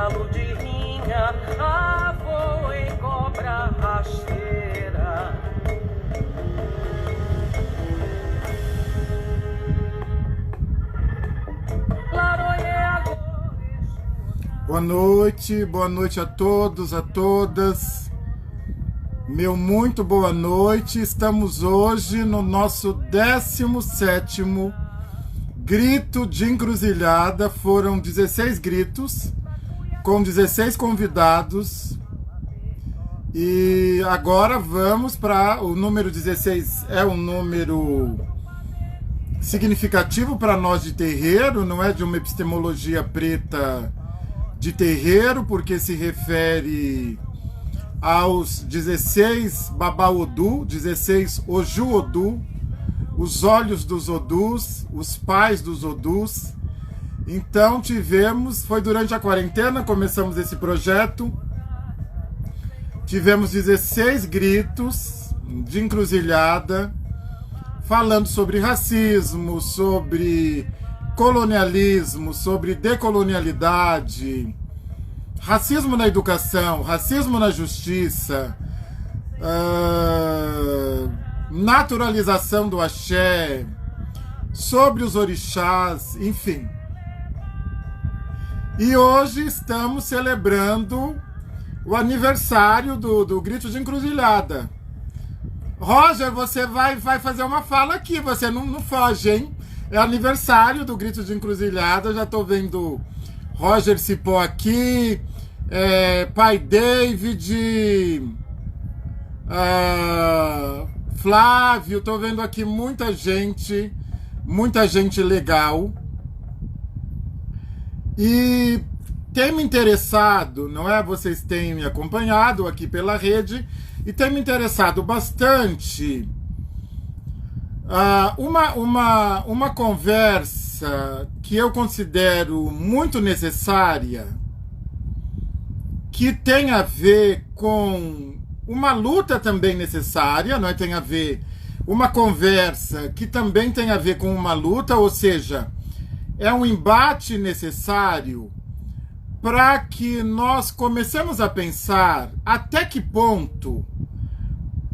galo de rinha, avô em cobra rasteira. Boa noite a todos, a todas. Meu muito boa noite. Estamos hoje no nosso 17º Grito de Encruzilhada. Foram 16 gritos, com 16 convidados. E agora vamos para o número 16. É um número significativo para nós de terreiro, não é de uma epistemologia preta de terreiro, porque se refere aos 16 Babaodu, 16 Oju Odu, os olhos dos Odus, os pais dos Odus. Então foi durante a quarentena, começamos esse projeto, tivemos 16 gritos de encruzilhada, falando sobre racismo, sobre colonialismo, sobre decolonialidade, racismo na educação, racismo na justiça, naturalização do axé, sobre os orixás, enfim. E hoje estamos celebrando o aniversário do Grito de Encruzilhada. Roger, você vai fazer uma fala aqui, você não foge, hein? É aniversário do Grito de Encruzilhada, já tô vendo Roger Cipó aqui, pai David, Flávio, tô vendo aqui muita gente legal. E tem me interessado, não é? Vocês têm me acompanhado aqui pela rede e tem me interessado bastante uma conversa que eu considero muito necessária, que tem a ver com uma luta também necessária, não é? Tem a ver uma conversa que também tem a ver com uma luta, ou seja, é um embate necessário para que nós comecemos a pensar até que ponto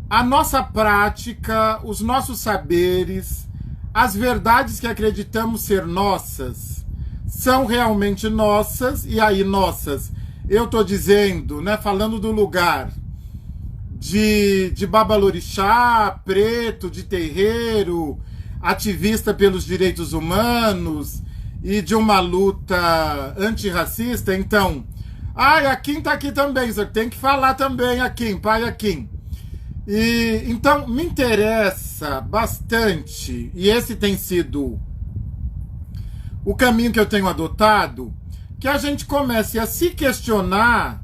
a nossa prática, os nossos saberes, as verdades que acreditamos ser nossas, são realmente nossas. E aí nossas, eu estou dizendo, né, falando do lugar de babalorixá, preto, de terreiro, ativista pelos direitos humanos e de uma luta antirracista. Então, a Kim está aqui também, você tem que falar também, a Kim, pai a Kim. E então me interessa bastante, e esse tem sido o caminho que eu tenho adotado, que a gente comece a se questionar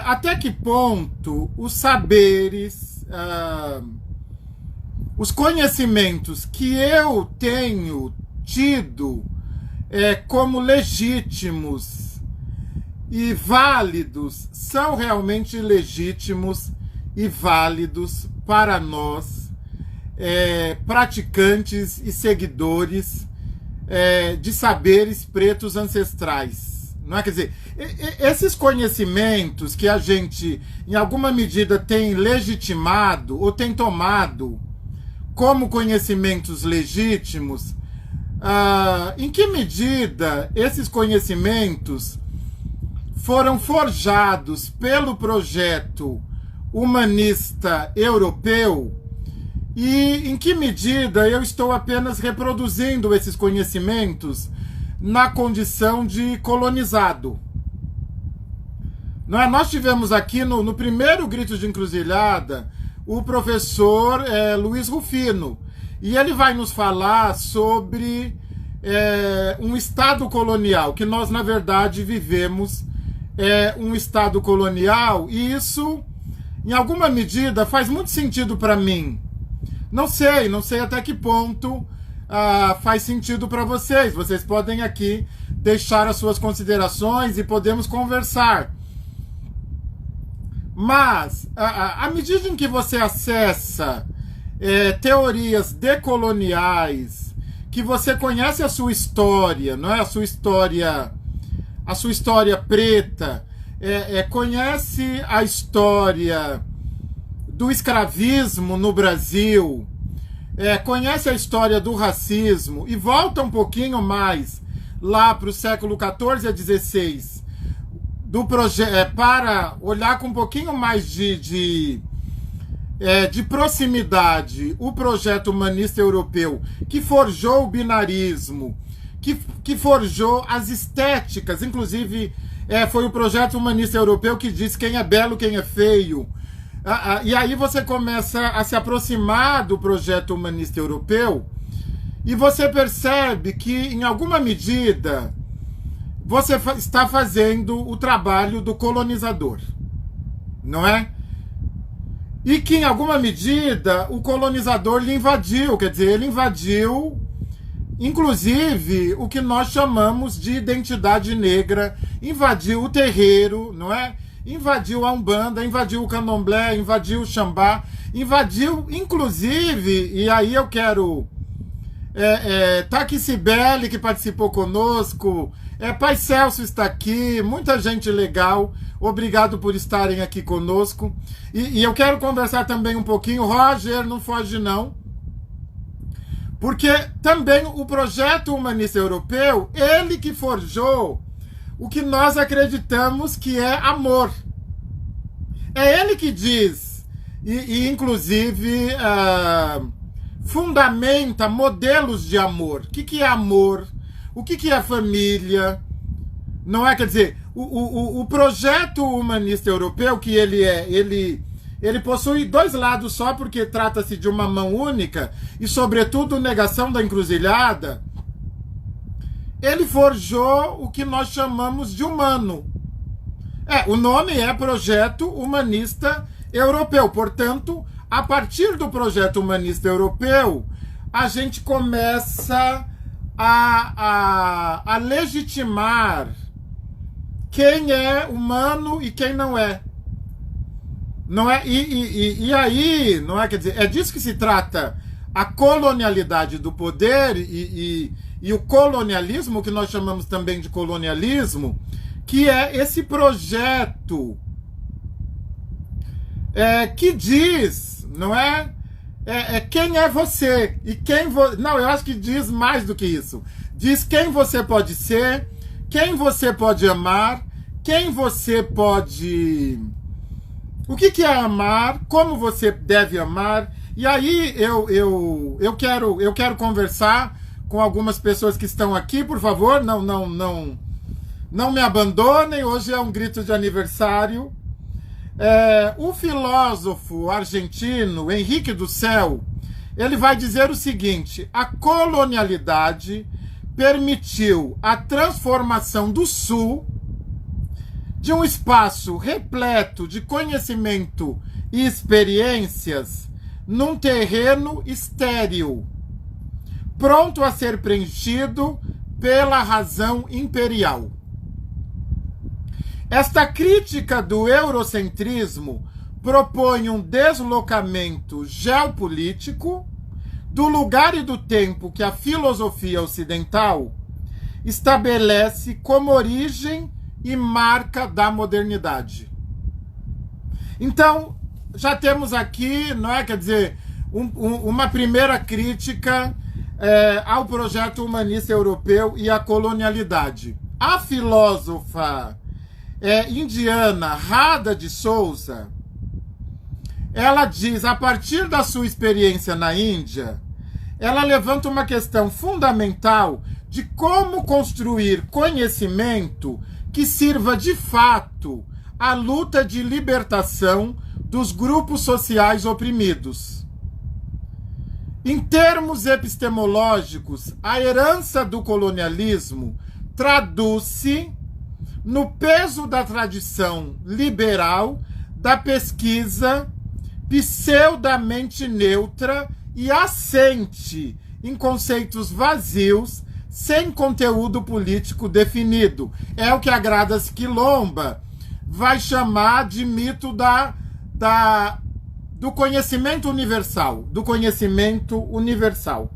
até que ponto os saberes, os conhecimentos que eu tenho tido como legítimos e válidos são realmente legítimos e válidos para nós, praticantes e seguidores de saberes pretos ancestrais. Não é? Quer dizer, esses conhecimentos que a gente, em alguma medida, tem legitimado ou tem tomado como conhecimentos legítimos, em que medida esses conhecimentos foram forjados pelo projeto humanista europeu e em que medida eu estou apenas reproduzindo esses conhecimentos na condição de colonizado. Nós tivemos aqui no primeiro Grito de Encruzilhada o professor Luiz Rufino, e ele vai nos falar sobre um Estado colonial, que nós na verdade vivemos um Estado colonial, e isso em alguma medida faz muito sentido para mim. Não sei até que ponto faz sentido para vocês. Vocês podem aqui deixar as suas considerações e podemos conversar. Mas, à medida em que você acessa teorias decoloniais, que você conhece a sua história, não é? A sua história a sua história preta, conhece a história do escravismo no Brasil, conhece a história do racismo e volta um pouquinho mais lá para o século XIV a XVI, para olhar com um pouquinho mais de proximidade o projeto humanista europeu, que forjou o binarismo, que forjou as estéticas, inclusive foi o projeto humanista europeu que diz quem é belo, quem é feio. E aí você começa a se aproximar do projeto humanista europeu e você percebe que, em alguma medida, você está fazendo o trabalho do colonizador, não é? E que, em alguma medida, o colonizador lhe invadiu, quer dizer, ele invadiu, inclusive, o que nós chamamos de identidade negra, invadiu o terreiro, não é? Invadiu a Umbanda, invadiu o Candomblé, invadiu o Xambá, invadiu, inclusive, e aí eu quero... tá aqui Cibele, que participou conosco, Pai Celso está aqui, muita gente legal, obrigado por estarem aqui conosco. E eu quero conversar também um pouquinho, Roger, não foge não, porque também o projeto humanista europeu, ele que forjou o que nós acreditamos que é amor. É ele que diz, e inclusive fundamenta modelos de amor. O que é amor? O que é família? Não é? Quer dizer, o projeto humanista europeu, que ele possui dois lados só, porque trata-se de uma mão única, e sobretudo negação da encruzilhada, ele forjou o que nós chamamos de humano. O nome é Projeto Humanista Europeu. Portanto, a partir do projeto humanista europeu, a gente começa a legitimar quem é humano e quem não é. Não é? E aí, não é? Quer dizer, é disso que se trata a colonialidade do poder e o colonialismo, que nós chamamos também de colonialismo, que é esse projeto que diz, não é? Quem é você e quem não, eu acho que diz mais do que isso. Diz quem você pode ser, quem você pode amar, quem você pode... O que é amar, como você deve amar. E aí eu quero conversar com algumas pessoas que estão aqui, por favor, não me abandonem, hoje é um grito de aniversário. O filósofo argentino Henrique do Céu, ele vai dizer o seguinte: a colonialidade permitiu a transformação do Sul de um espaço repleto de conhecimento e experiências num terreno estéril, pronto a ser preenchido pela razão imperial. Esta crítica do eurocentrismo propõe um deslocamento geopolítico do lugar e do tempo que a filosofia ocidental estabelece como origem e marca da modernidade. Então, já temos aqui, não é, quer dizer, uma primeira crítica ao projeto humanista europeu e à colonialidade. A filósofa indiana Radha de Souza, ela diz, a partir da sua experiência na Índia, ela levanta uma questão fundamental de como construir conhecimento que sirva de fato à luta de libertação dos grupos sociais oprimidos. Em termos epistemológicos, a herança do colonialismo traduz-se no peso da tradição liberal da pesquisa pseudamente neutra e assente em conceitos vazios, sem conteúdo político definido. É o que a Gradas Quilomba vai chamar de mito do conhecimento universal. Do conhecimento universal.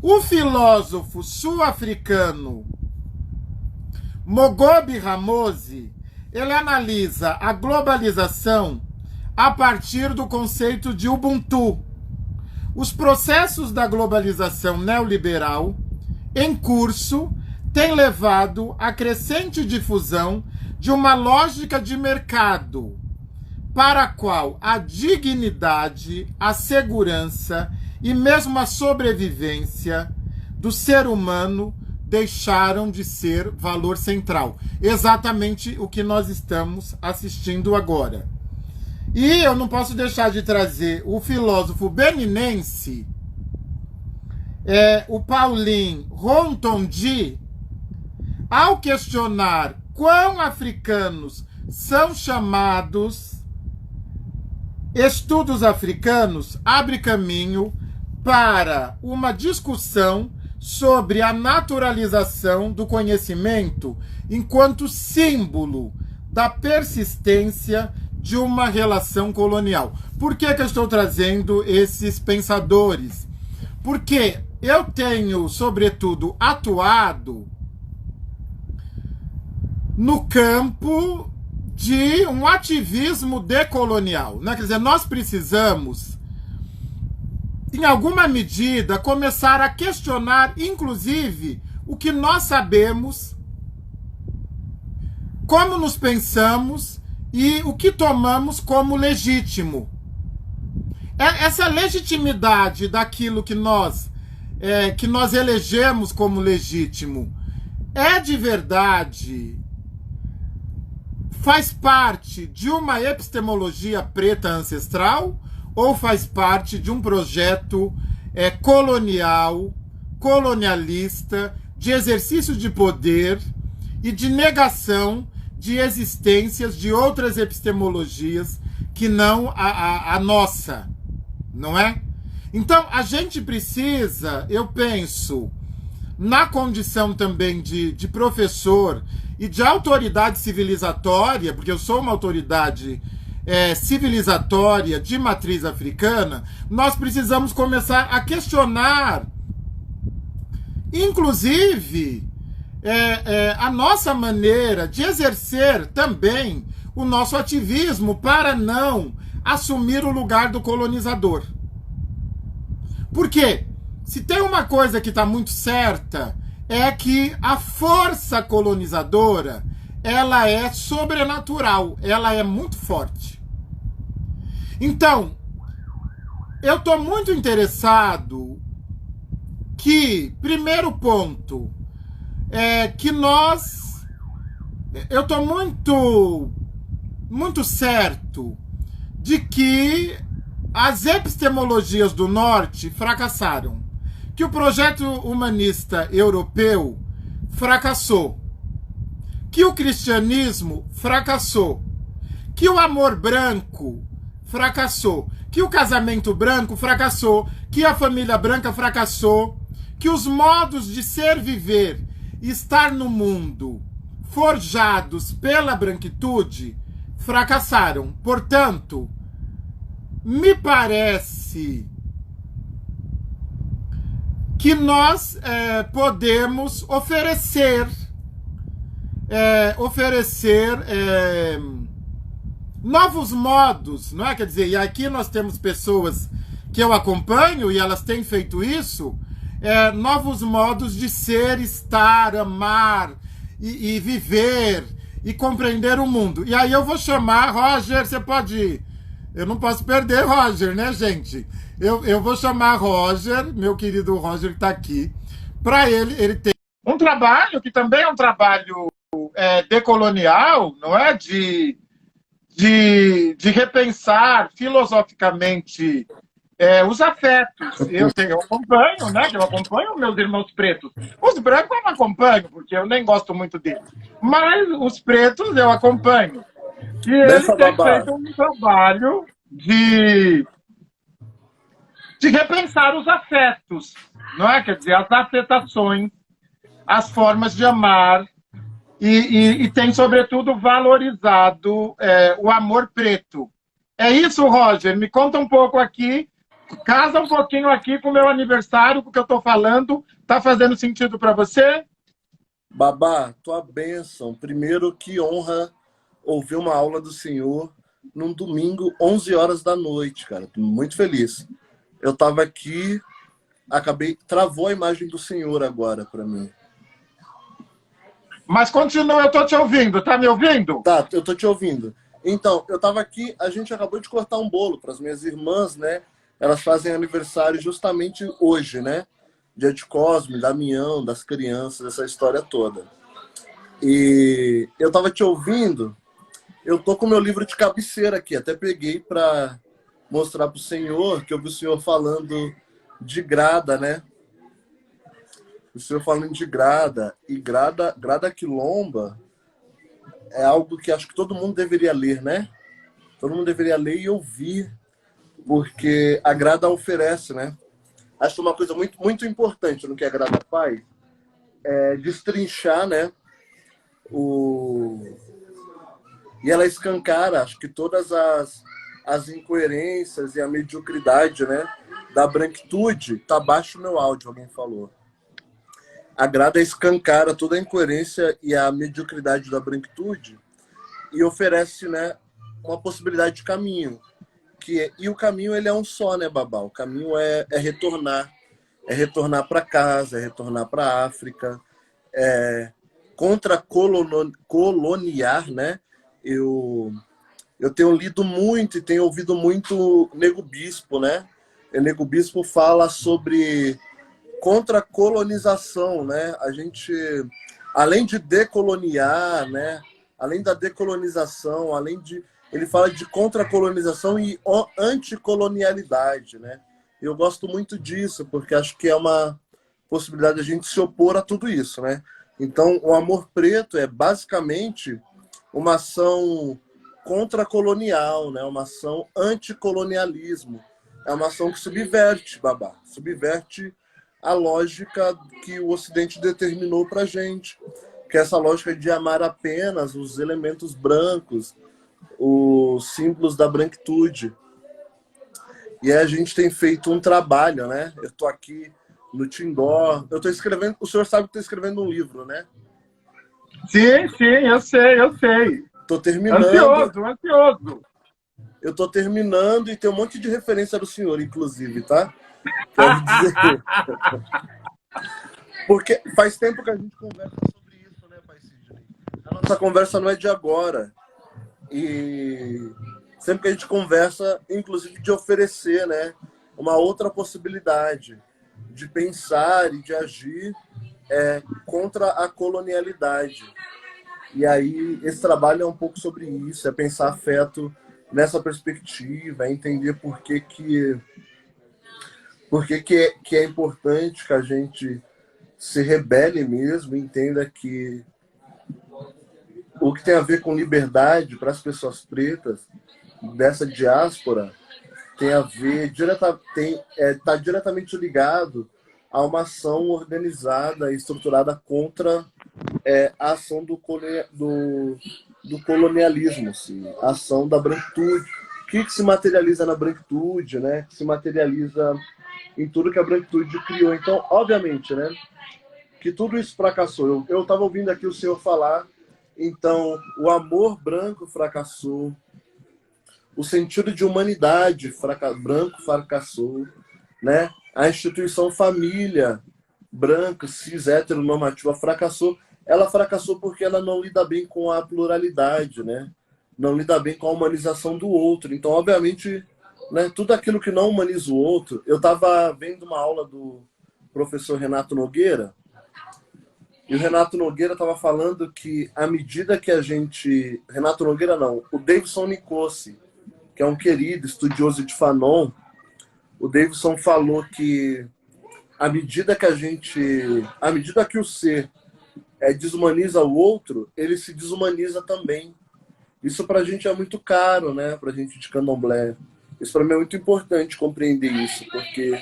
O filósofo sul-africano Mogobe Ramose, ele analisa a globalização a partir do conceito de Ubuntu. Os processos da globalização neoliberal em curso têm levado à crescente difusão de uma lógica de mercado, para a qual a dignidade, a segurança e mesmo a sobrevivência do ser humano deixaram de ser valor central. Exatamente o que nós estamos assistindo agora. E eu não posso deixar de trazer o filósofo beninense, o Pauline Rontondi, ao questionar quão africanos são chamados, estudos africanos abre caminho para uma discussão sobre a naturalização do conhecimento enquanto símbolo da persistência de uma relação colonial. Por que eu estou trazendo esses pensadores? Porque eu tenho, sobretudo, atuado no campo de um ativismo decolonial, né? Quer dizer, nós precisamos, em alguma medida, começar a questionar, inclusive, o que nós sabemos, como nos pensamos e o que tomamos como legítimo. Essa legitimidade daquilo que nós elegemos como legítimo é de verdade, faz parte de uma epistemologia preta ancestral ou faz parte de um projeto colonial, colonialista, de exercício de poder e de negação de existências de outras epistemologias que não a nossa, não é? Então, a gente precisa, eu penso, na condição também de professor e de autoridade civilizatória, porque eu sou uma autoridade civilizatória de matriz africana, nós precisamos começar a questionar, inclusive, a nossa maneira de exercer também o nosso ativismo para não assumir o lugar do colonizador. Porque se tem uma coisa que está muito certa, é que a força colonizadora, ela é sobrenatural, ela é muito forte. Então, eu estou muito interessado que, primeiro ponto, que eu estou muito certo de que as epistemologias do Norte fracassaram, que o projeto humanista europeu fracassou, que o cristianismo fracassou, que o amor branco fracassou, que o casamento branco fracassou, que a família branca fracassou, que os modos de ser, viver e estar no mundo forjados pela branquitude fracassaram. Portanto, me parece que nós podemos oferecer novos modos, não é? Quer dizer, e aqui nós temos pessoas que eu acompanho e elas têm feito isso, novos modos de ser, estar, amar e viver e compreender o mundo. E aí eu vou chamar, Roger, você pode ir. Eu não posso perder Roger, né, gente? Eu vou chamar Roger, meu querido Roger que está aqui, para ele ter um trabalho que também é um trabalho decolonial, não é? De repensar filosoficamente os afetos. Eu acompanho, né? Eu acompanho meus irmãos pretos. Os brancos eu não acompanho, porque eu nem gosto muito deles. Mas os pretos eu acompanho. E eles têm feito um trabalho de repensar os afetos, não é? Quer dizer, as afetações, as formas de amar, e tem, sobretudo, valorizado o amor preto. É isso, Roger? Me conta um pouco aqui, casa um pouquinho aqui com o meu aniversário, porque eu estou falando. Está fazendo sentido para você? Babá, tua bênção. Primeiro, que honra ouvir uma aula do Senhor num domingo, 11 horas da noite, cara. Tô muito feliz. Eu tava aqui, travou a imagem do Senhor agora para mim. Mas continua, eu tô te ouvindo. Tá me ouvindo? Tá, eu tô te ouvindo. Então, eu tava aqui, a gente acabou de cortar um bolo para as minhas irmãs, né? Elas fazem aniversário justamente hoje, né? Dia de Cosme, Damião, das crianças, essa história toda. E eu tava te ouvindo, eu tô com meu livro de cabeceira aqui, até peguei para mostrar pro senhor, que eu vi o senhor falando de grada, né? O senhor falando de grada, e grada quilomba é algo que acho que todo mundo deveria ler, né? Todo mundo deveria ler e ouvir, porque a grada oferece, né? Acho uma coisa muito, muito importante no que a grada faz, é destrinchar, né? E ela escancara, acho que todas as incoerências e a mediocridade, né? Da branquitude. Tá baixo o meu áudio, alguém falou. A grada escancara toda a incoerência e a mediocridade da branquitude e oferece, né, uma possibilidade de caminho. E o caminho, ele é um só, né, Babá? O caminho é retornar. É retornar para casa, é retornar para a África, é contra-coloniar, né? Eu tenho lido muito e tenho ouvido muito Nego Bispo, né? O Nego Bispo fala sobre contra-colonização, né? A gente, além de decoloniar, né? Além da decolonização, ele fala de contra-colonização e anticolonialidade, né? Eu gosto muito disso, porque acho que é uma possibilidade de a gente se opor a tudo isso, né? Então, o Amor Preto é basicamente uma ação contra-colonial, né? Uma ação anticolonialismo. É uma ação que subverte, Babá, subverte a lógica que o Ocidente determinou para a gente, que é essa lógica de amar apenas os elementos brancos, os símbolos da branquitude. E aí a gente tem feito um trabalho, né? Eu estou aqui no Tindó, eu estou escrevendo, o senhor sabe que estou escrevendo um livro, né? Sim, eu sei. Estou terminando. Ansioso. Eu estou terminando e tem um monte de referência do senhor, inclusive, tá? Quero dizer. Porque faz tempo que a gente conversa sobre isso, né, Pai Sidney? A nossa conversa não é de agora. E sempre que a gente conversa, inclusive de oferecer, né, uma outra possibilidade de pensar e de agir contra a colonialidade. E aí esse trabalho é um pouco sobre isso, é pensar afeto nessa perspectiva, é entender por que é importante que a gente se rebele mesmo, entenda que o que tem a ver com liberdade para as pessoas pretas dessa diáspora tem a ver está diretamente ligado a uma ação organizada e estruturada contra a ação do colonialismo, assim, a ação da branquitude, que se materializa na branquitude, né? Que se materializa em tudo que a branquitude criou. Então, obviamente, né, que tudo isso fracassou. Eu estava ouvindo aqui o senhor falar, então, o amor branco fracassou, o sentido de humanidade branco fracassou, né? A instituição família branca, cis, heteronormativa fracassou. Ela fracassou porque ela não lida bem com a pluralidade, né? Não lida bem com a humanização do outro. Então, obviamente, né, tudo aquilo que não humaniza o outro... Eu estava vendo uma aula do professor Renato Nogueira, e o Renato Nogueira estava falando que à medida que a gente... Renato Nogueira não, o Davidson Nicossi, que é um querido estudioso de Fanon, o Davidson falou que à medida que o ser desumaniza o outro, ele se desumaniza também. Isso para a gente é muito caro, né? Para a gente de candomblé. Isso para mim é muito importante compreender isso, porque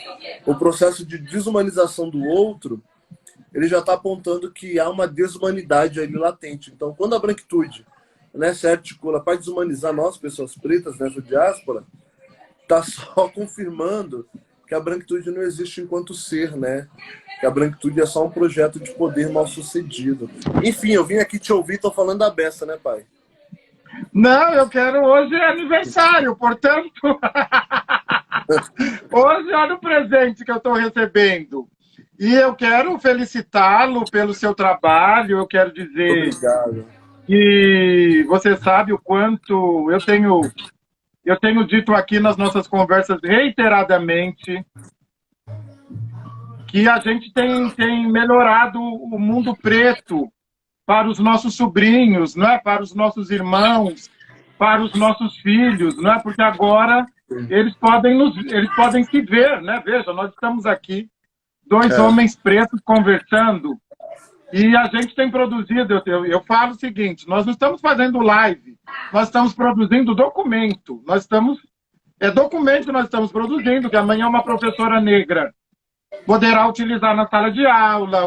o processo de desumanização do outro, ele já está apontando que há uma desumanidade ali latente. Então, quando a branquitude, né, se articula para desumanizar nós, pessoas pretas nessa diáspora, está só confirmando que a branquitude não existe enquanto ser, né? Que a branquitude é só um projeto de poder mal sucedido. Enfim, eu vim aqui te ouvir, tô falando da beça, né, pai? Não, eu quero. Hoje é aniversário, portanto. Hoje olha o presente que eu estou recebendo. E eu quero felicitá-lo pelo seu trabalho. Eu quero dizer Obrigado. que você sabe o quanto eu tenho dito aqui nas nossas conversas reiteradamente que a gente tem melhorado o mundo preto para os nossos sobrinhos, não é? Para os nossos irmãos, para os nossos filhos, não é? Porque agora eles podem se ver, né? Veja, nós estamos aqui, dois homens pretos conversando, e a gente tem produzido, eu falo o seguinte, nós não estamos fazendo live, nós estamos produzindo documento, documento que nós estamos produzindo, que amanhã uma professora negra poderá utilizar na sala de aula,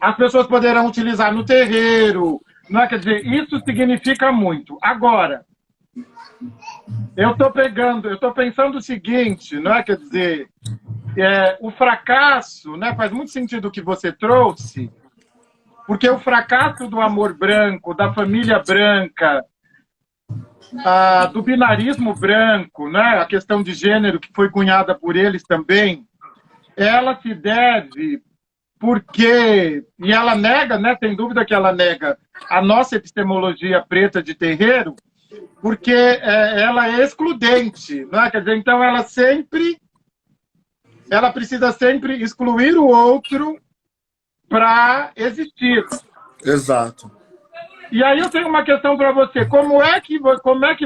as pessoas poderão utilizar no terreiro, não é? Quer dizer, isso significa muito. Agora, eu estou pensando o seguinte, não é? Quer dizer, o fracasso, né? Faz muito sentido o que você trouxe, porque o fracasso do amor branco, da família branca, do binarismo branco, né? A questão de gênero que foi cunhada por eles também, ela se deve e ela nega, né? Tem dúvida que ela nega a nossa epistemologia preta de terreiro, porque ela é excludente, né? Quer dizer, então ela precisa sempre excluir o outro para existir. Exato. E aí eu tenho uma questão para você. Como é que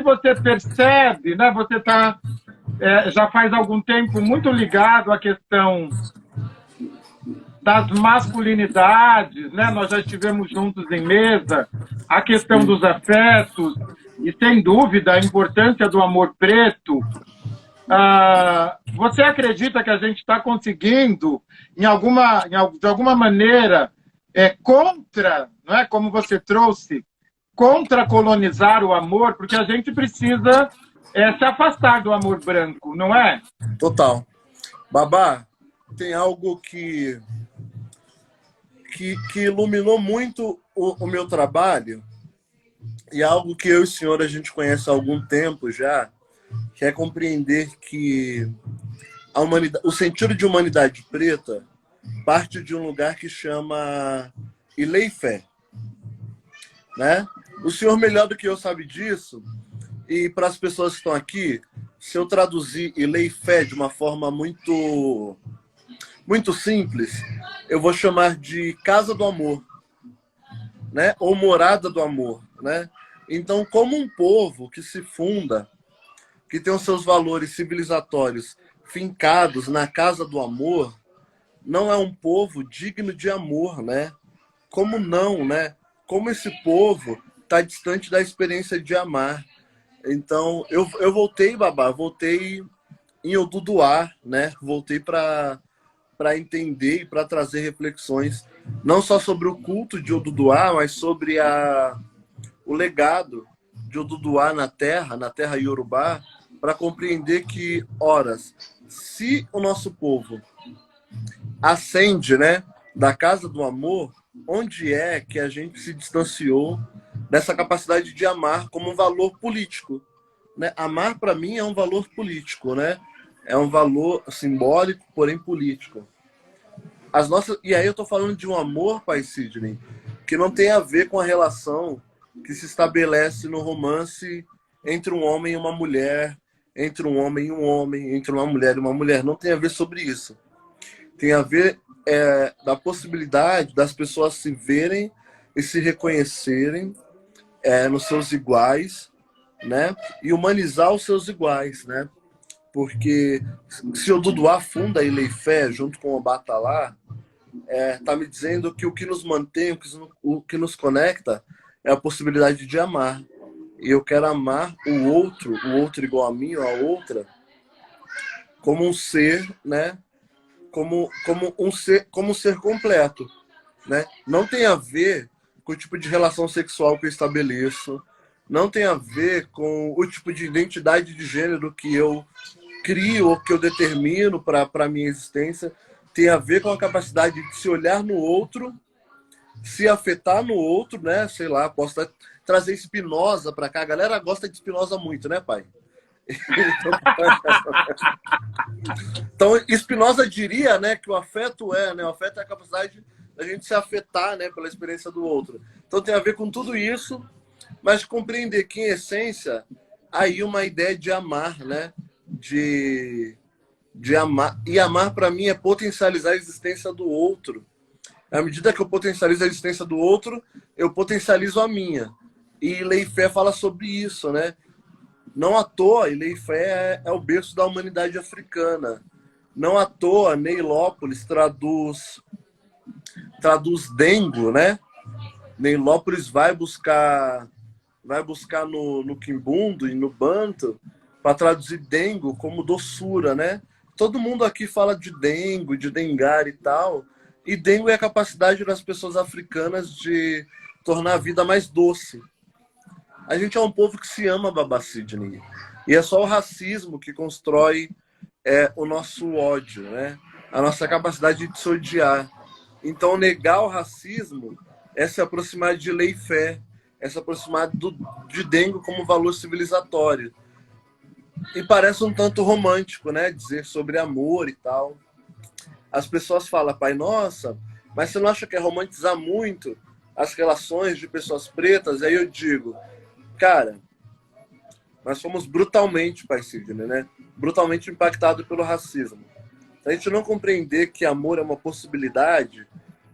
você percebe, né? Você já faz algum tempo muito ligado à questão das masculinidades, né? Nós já estivemos juntos em mesa, a questão dos afetos, e sem dúvida a importância do amor preto. Você acredita que a gente está conseguindo, de alguma maneira, contra, não é? Como você trouxe, contra colonizar o amor, porque a gente precisa se afastar do amor branco, não é? Total. Babá, tem algo que iluminou muito o meu trabalho, e algo que eu e o senhor a gente conhece há algum tempo já, que é compreender que o sentido de humanidade preta parte de um lugar que chama Ilê-Ifé, né? O senhor melhor do que eu sabe disso, e para as pessoas que estão aqui, se eu traduzir Ilê-Ifé de uma forma muito simples, eu vou chamar de Casa do Amor, né? Ou Morada do Amor, né? Então, como um povo que se funda, que tem os seus valores civilizatórios fincados na Casa do Amor, não é um povo digno de amor, né? Como não, né? Como esse povo está distante da experiência de amar. Então, eu voltei, Babá, voltei em Oduduá, né? Voltei para entender e para trazer reflexões, não só sobre o culto de Oduduá, mas sobre o legado de Oduduá na terra Iorubá, para compreender que, horas, se o nosso povo ascende, né, da Casa do Amor, onde é que a gente se distanciou dessa capacidade de amar como um valor político, né? Amar, para mim, é um valor político, né? É um valor simbólico, porém político. E aí eu estou falando de um amor, pai Sidney, que não tem a ver com a relação que se estabelece no romance entre um homem e uma mulher, entre um homem e um homem, entre uma mulher e uma mulher. Não tem a ver sobre isso. Tem a ver da possibilidade das pessoas se verem e se reconhecerem nos seus iguais, né? E humanizar os seus iguais, né? Porque se o Oduduá funda a Ilê-Ifé junto com o Obatalá, tá me dizendo que o que nos mantém, o que nos conecta é a possibilidade de amar. E eu quero amar o outro igual a mim ou a outra, como um ser, né? Como um ser completo, né? Não tem a ver com o tipo de relação sexual que eu estabeleço, não tem a ver com o tipo de identidade de gênero que eu crio ou que eu determino para a minha existência tem a ver com a capacidade de se olhar no outro, se afetar no outro, né? Sei lá, posso trazer Spinoza para cá. A galera gosta de Spinoza muito, né, pai? Então, Spinoza diria, né, que o afeto o afeto é a capacidade da gente se afetar, né, pela experiência do outro. Então tem a ver com tudo isso, mas compreender que, em essência, aí uma ideia de amar, né, de amar. E amar, para mim, é potencializar a existência do outro. À medida que eu potencializo a existência do outro, eu potencializo a minha. E Lei Fé fala sobre isso, né? Não à toa, e Lei Fé é o berço da humanidade africana. Não à toa, Neilópolis traduz dengo, né? Neilópolis vai buscar no Quimbundo e no Banto para traduzir dengo como doçura, né? Todo mundo aqui fala de dengo, de dengar e tal. E dengo é a capacidade das pessoas africanas de tornar a vida mais doce. A gente é um povo que se ama, Babá Sidney. E é só o racismo que constrói o nosso ódio, né? A nossa capacidade de se odiar. Então, negar o racismo é se aproximar de Lei Fé, é se aproximar de dengo como valor civilizatório. E parece um tanto romântico, né? Dizer sobre amor e tal. As pessoas falam, pai, nossa, mas você não acha que é romantizar muito as relações de pessoas pretas? Aí eu digo, cara, nós fomos brutalmente, pai Sidney, né? Brutalmente impactados pelo racismo. Se a gente não compreender que amor é uma possibilidade,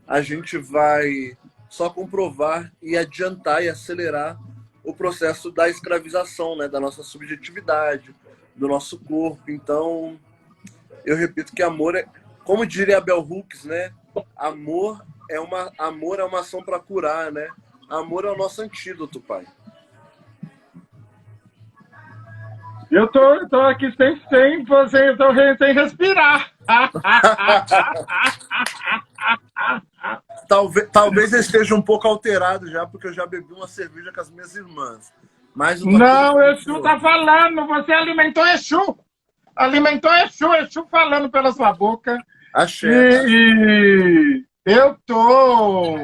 a gente vai só comprovar e adiantar e acelerar o processo da escravização, né? Da nossa subjetividade, do nosso corpo. Então, eu repito que amor é, como diria Bell Hooks, né? Amor é uma ação para curar, né? Amor é o nosso antídoto, pai. Eu tô aqui sem respirar. Talvez eu esteja um pouco alterado já, porque eu já bebi uma cerveja com as minhas irmãs. Mas não, Exu tá falando, você alimentou Exu. Exu falando pela sua boca. Axé. E eu tô...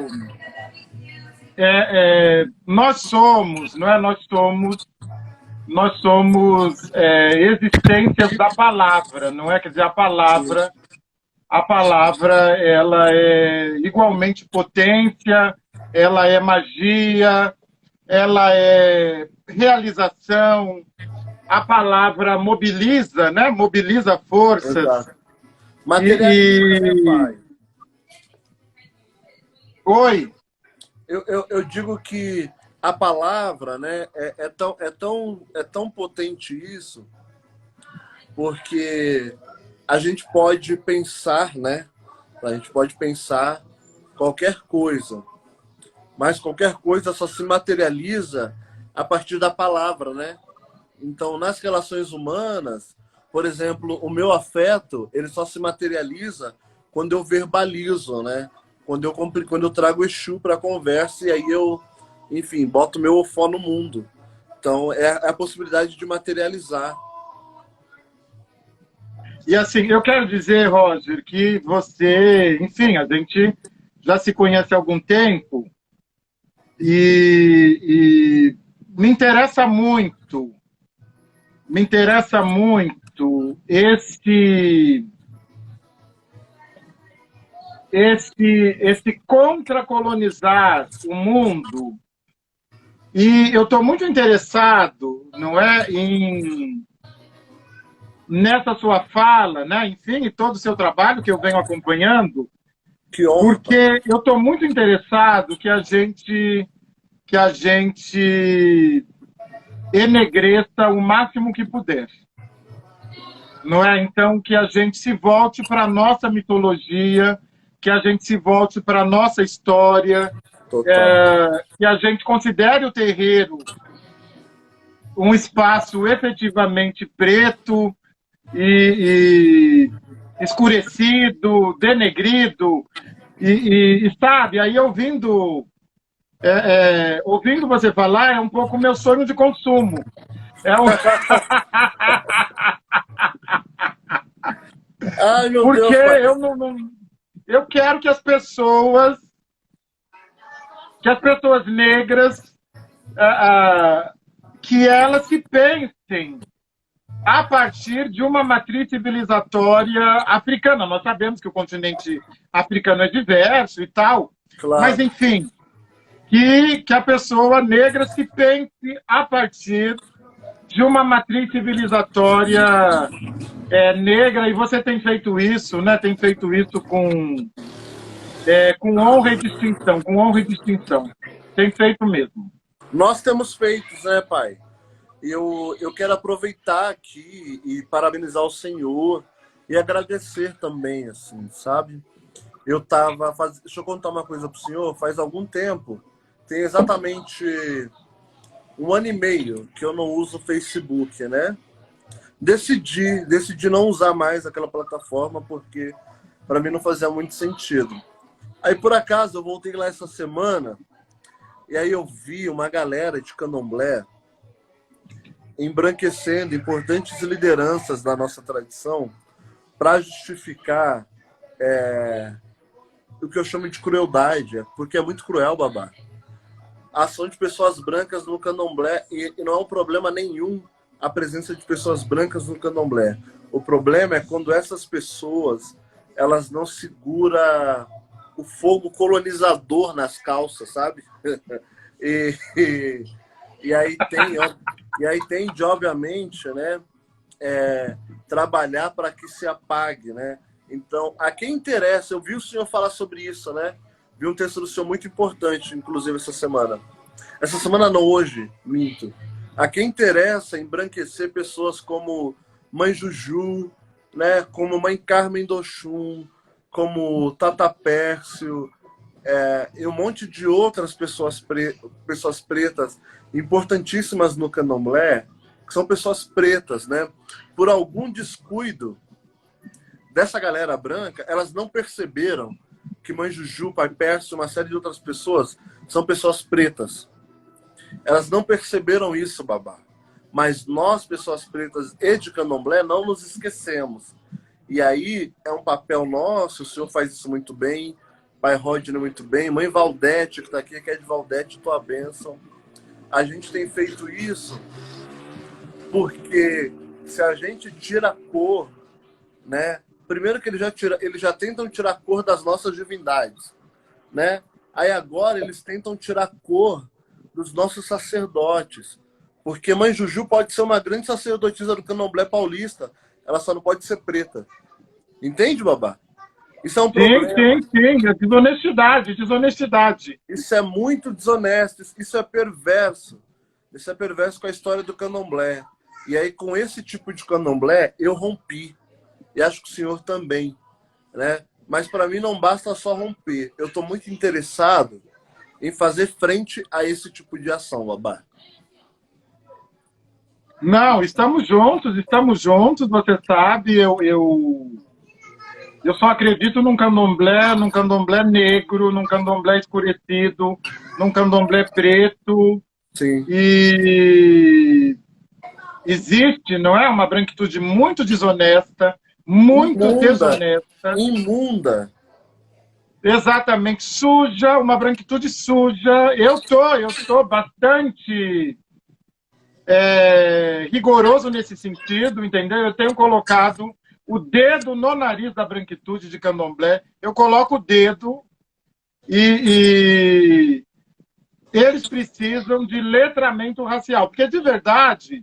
nós somos, não é? Nós somos existências da palavra, não é? Quer dizer, a palavra, ela é igualmente potência, ela é magia, ela é realização, a palavra mobiliza, né? Mobiliza forças. Exato. Materializa, pai. Oi? Eu digo que a palavra, né, é tão potente isso, porque a gente pode pensar, né? A gente pode pensar qualquer coisa, mas qualquer coisa só se materializa a partir da palavra, né? Então, nas relações humanas, por exemplo, o meu afeto, ele só se materializa quando eu verbalizo, né? Quando eu trago Exu para a conversa e aí eu, enfim, boto meu ofó no mundo. Então, é a possibilidade de materializar. E assim, eu quero dizer, Roger, que você, enfim, a gente já se conhece há algum tempo e me interessa muito esse contra-colonizar o mundo. E eu estou muito interessado, não é, nessa sua fala, né, enfim, e todo o seu trabalho que eu venho acompanhando, porque eu estou muito interessado que a gente enegreça o máximo que puder. Não é? Então, que a gente se volte para a nossa mitologia, que a gente se volte para a nossa história, que a gente considere o terreiro um espaço efetivamente preto e escurecido, denegrido, e sabe, aí ouvindo você falar é um pouco meu sonho de consumo. Ai, meu Porque Deus, pai. eu quero que as pessoas negras, que elas se pensem a partir de uma matriz civilizatória africana. Nós sabemos que o continente africano é diverso e tal, mas, Claro. enfim, que a pessoa negra se pense a partir de uma matriz civilizatória negra, e você tem feito isso, né? Tem feito isso com honra e distinção, com honra e distinção. Tem feito mesmo. Nós temos feito, né, pai? Eu quero aproveitar aqui e parabenizar o Senhor e agradecer também, assim, sabe? Deixa eu contar uma coisa pro senhor. Faz algum tempo, tem exatamente 1 ano e meio que eu não uso o Facebook, né? Decidi não usar mais aquela plataforma porque para mim não fazia muito sentido. Aí, por acaso, eu voltei lá essa semana e aí eu vi uma galera de candomblé embranquecendo importantes lideranças da nossa tradição para justificar o que eu chamo de crueldade, porque é muito cruel, babá. A ação de pessoas brancas no candomblé, e não é um problema nenhum a presença de pessoas brancas no candomblé. O problema é quando essas pessoas elas não seguram o fogo colonizador nas calças, sabe? E aí tem de, obviamente, né, trabalhar para que se apague, né? Então, a quem interessa, eu vi o senhor falar sobre isso, né? Vi um texto do senhor muito importante, inclusive, essa semana. Essa semana não, hoje, minto. A quem interessa embranquecer pessoas como Mãe Juju, né? Como Mãe Carmen do Oxum, como Tata Pércio, e um monte de outras pessoas pretas importantíssimas no candomblé, que são pessoas pretas, né? Por algum descuido dessa galera branca, elas não perceberam que Mãe Juju, Pai Pércio e uma série de outras pessoas são pessoas pretas. Elas não perceberam isso, babá. Mas nós, pessoas pretas e de candomblé, não nos esquecemos. E aí é um papel nosso, o senhor faz isso muito bem, Pai Rodney muito bem, Mãe Valdete, que está aqui, que é de Valdete, tua bênção. A gente tem feito isso porque se a gente tira a cor, né? Primeiro que eles já tentam tirar a cor das nossas divindades, né? Aí agora eles tentam tirar a cor dos nossos sacerdotes. Porque Mãe Juju pode ser uma grande sacerdotisa do candomblé paulista, ela só não pode ser preta. Entende, babá? Isso é um problema. Sim. É desonestidade. Isso é muito desonesto, isso é perverso. Isso é perverso com a história do candomblé. E aí, com esse tipo de candomblé, eu rompi. E acho que o senhor também, né? Mas para mim não basta só romper. Eu estou muito interessado em fazer frente a esse tipo de ação, babá. Não, estamos juntos, você sabe, eu só acredito num candomblé negro, num candomblé escurecido, num candomblé preto. Sim. E existe, não é? Uma branquitude muito desonesta, Imunda. Exatamente, suja, uma branquitude suja. Eu tô bastante rigoroso nesse sentido, entendeu? Eu tenho colocado o dedo no nariz da branquitude de candomblé, eu coloco o dedo e eles precisam de letramento racial, porque de verdade,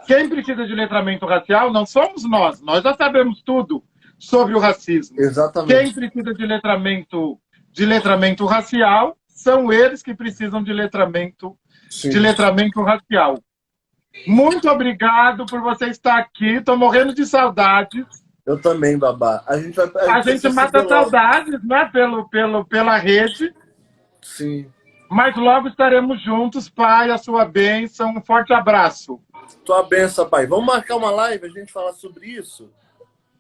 quem precisa de letramento racial não somos nós já sabemos tudo sobre o racismo. Exatamente. Quem precisa de letramento racial são eles que precisam de letramento racial. Muito obrigado por você estar aqui. Estou morrendo de saudades. Eu também, babá. A gente mata saudades, né? Pela rede. Sim. Mas logo estaremos juntos, pai. A sua bênção. Um forte abraço. Tua bênção, pai. Vamos marcar uma live, a gente falar sobre isso?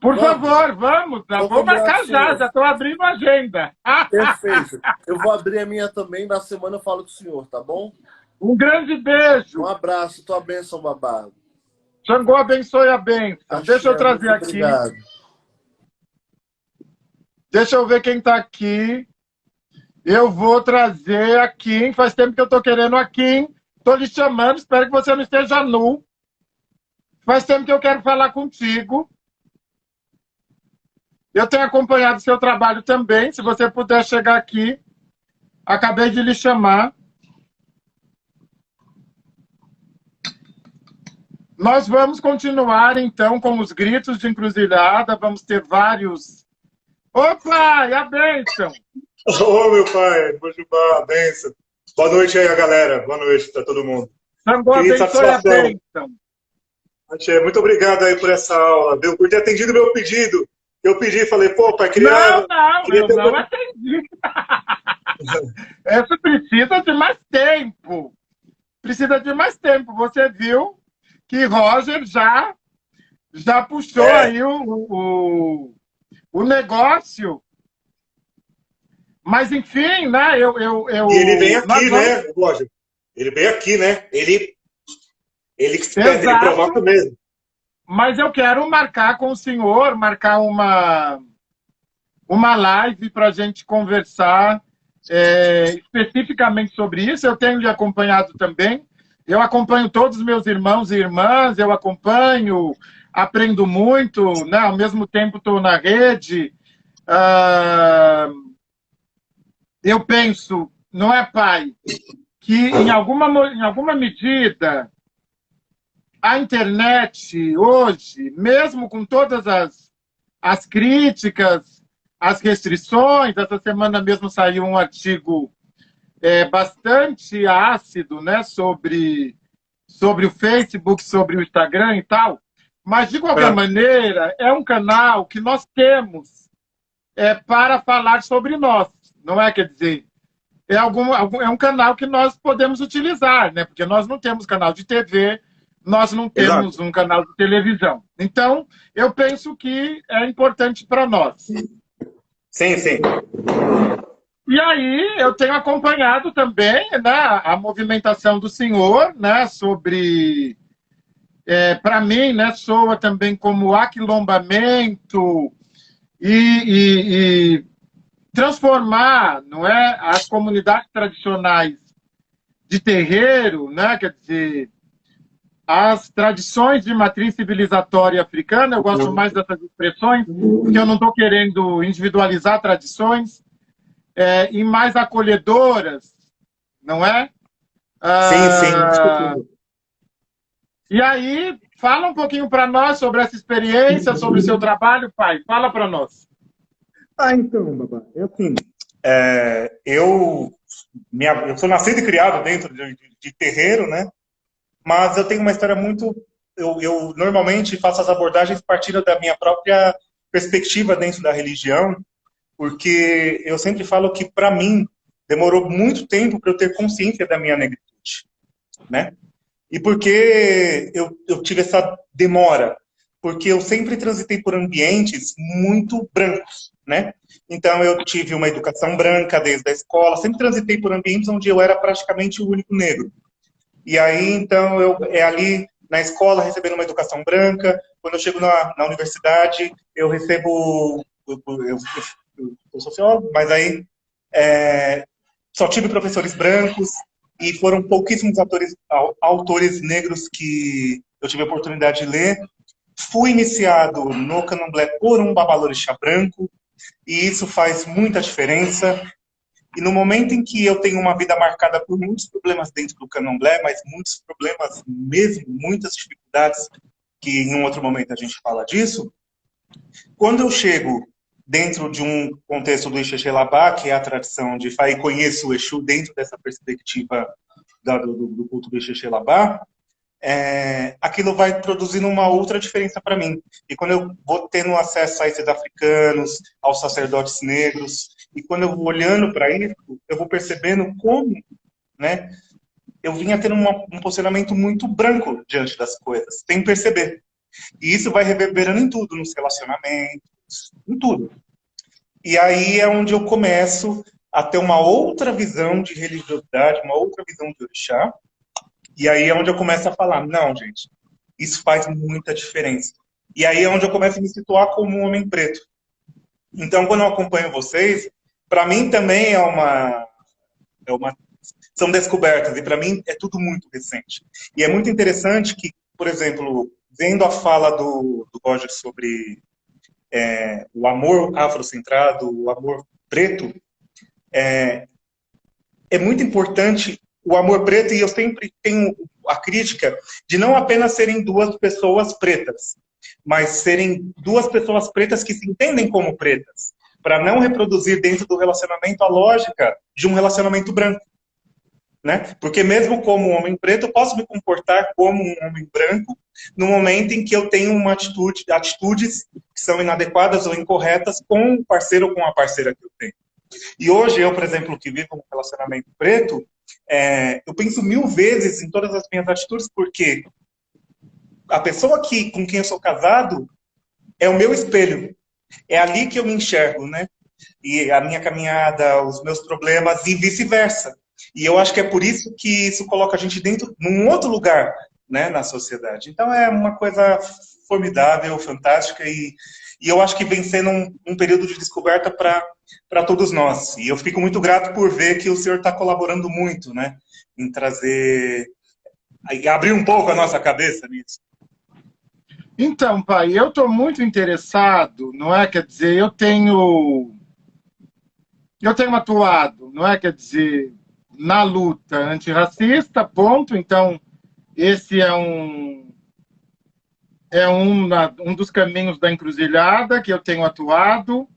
Por favor, vamos. Vou marcar já estou abrindo a agenda. Perfeito. Eu vou abrir a minha também. Na semana eu falo com o senhor, tá bom? Um grande beijo. Um abraço. Tua bênção, babá. Xangô abençoe a bênção. Deixa eu trazer muito aqui. Obrigado. Deixa eu ver quem está aqui. Eu vou trazer a Kim. Faz tempo que eu estou querendo a Kim. Estou lhe chamando. Espero que você não esteja nu. Faz tempo que eu quero falar contigo. Eu tenho acompanhado seu trabalho também. Se você puder chegar aqui. Acabei de lhe chamar. Nós vamos continuar, então, com os gritos de encruzilhada. Vamos ter vários... Opa! E a bênção! Ô, meu pai, Bojubá, a benção. Boa noite aí, galera. Boa noite para todo mundo. Xangô abençoe a bênção. Muito obrigado aí por essa aula, viu? Por ter atendido o meu pedido. Eu pedi, falei, pô, pai, eu não atendi. Essa precisa de mais tempo. Precisa de mais tempo. Você viu que Roger já puxou aí o negócio. Mas, enfim, né? E ele vem aqui, né, Roger? Ele vem aqui, né? Ele provoca mesmo. Mas eu quero marcar com o senhor, marcar uma live para a gente conversar especificamente sobre isso. Eu tenho lhe acompanhado também. Eu acompanho todos os meus irmãos e irmãs, eu acompanho, aprendo muito, né? Ao mesmo tempo estou na rede. Eu penso, não é, pai, que em alguma medida a internet hoje, mesmo com todas as críticas, as restrições, essa semana mesmo saiu um artigo bastante ácido, né, sobre o Facebook, sobre o Instagram e tal, mas de qualquer maneira é um canal que nós temos para falar sobre nós, não é? Quer dizer, é um canal que nós podemos utilizar, né? Porque nós não temos canal de TV, nós não temos um canal de televisão. Então, eu penso que é importante para nós. Sim, sim. E aí, eu tenho acompanhado também, né, a movimentação do senhor, né, sobre... para mim, né, soa também como aquilombamento e transformar, não é, as comunidades tradicionais de terreiro, né, quer dizer, as tradições de matriz civilizatória africana, eu gosto mais dessas expressões, porque eu não estou querendo individualizar tradições, e mais acolhedoras, não é? Sim. E aí, fala um pouquinho para nós sobre essa experiência, sobre o seu trabalho, pai. Fala para nós. Então, babá, assim, eu sou nascido e criado dentro de terreiro, né? Mas eu tenho uma história muito... Eu normalmente faço as abordagens partindo da minha própria perspectiva dentro da religião, porque eu sempre falo que, para mim, demorou muito tempo para eu ter consciência da minha negritude, né? E por que eu tive essa demora? Porque eu sempre transitei por ambientes muito brancos, né? Então, eu tive uma educação branca desde a escola, sempre transitei por ambientes onde eu era praticamente o único negro. E aí, então, ali na escola, recebendo uma educação branca, quando eu chego na universidade, eu recebo... Eu sou sociólogo, mas aí só tive professores brancos e foram pouquíssimos autores negros que eu tive a oportunidade de ler. Fui iniciado no candomblé por um babalorixá branco, e isso faz muita diferença. E no momento em que eu tenho uma vida marcada por muitos problemas dentro do candomblé, mas muitos problemas mesmo, muitas dificuldades, que em um outro momento a gente fala disso, quando eu chego dentro de um contexto do Ixexelabá, que é a tradição de Fá, e conheço o Exu dentro dessa perspectiva do culto do Ixexelabá, aquilo vai produzindo uma outra diferença para mim. E quando eu vou tendo acesso a esses africanos, aos sacerdotes negros, e quando eu vou olhando para isso, eu vou percebendo como, né, eu vinha tendo um posicionamento muito branco diante das coisas, sem perceber. E isso vai reverberando em tudo, nos relacionamentos, em tudo. E aí é onde eu começo a ter uma outra visão de religiosidade, uma outra visão de orixá. E aí é onde eu começo a falar, não, gente, Isso faz muita diferença. E aí é onde eu começo a me situar como um homem preto. Então, quando eu acompanho vocês, para mim também são descobertas, e para mim é tudo muito recente. E é muito interessante que, por exemplo, vendo a fala do Roger sobre o amor afrocentrado, o amor preto, é muito importante o amor preto, e eu sempre tenho a crítica de não apenas serem duas pessoas pretas, mas serem duas pessoas pretas que se entendem como pretas, para não reproduzir dentro do relacionamento a lógica de um relacionamento branco. Né? Porque mesmo como um homem preto, eu posso me comportar como um homem branco no momento em que eu tenho atitudes que são inadequadas ou incorretas com o parceiro ou com a parceira que eu tenho. E hoje, eu, por exemplo, que vivo um relacionamento preto, eu penso 1000 vezes em todas as minhas atitudes, porque a pessoa com quem eu sou casado é o meu espelho. É ali que eu me enxergo, né? E a minha caminhada, os meus problemas e vice-versa. E eu acho que é por isso que isso coloca a gente num outro lugar, né, na sociedade. Então é uma coisa formidável, fantástica, e eu acho que vem sendo um período de descoberta para todos nós. E eu fico muito grato por ver que o senhor está colaborando muito, né, em trazer, abrir um pouco a nossa cabeça nisso. Então, pai, eu estou muito interessado, não é? Quer dizer, eu tenho atuado, não é? Quer dizer, na luta antirracista, ponto. Então, esse é um dos caminhos da encruzilhada que eu tenho atuado.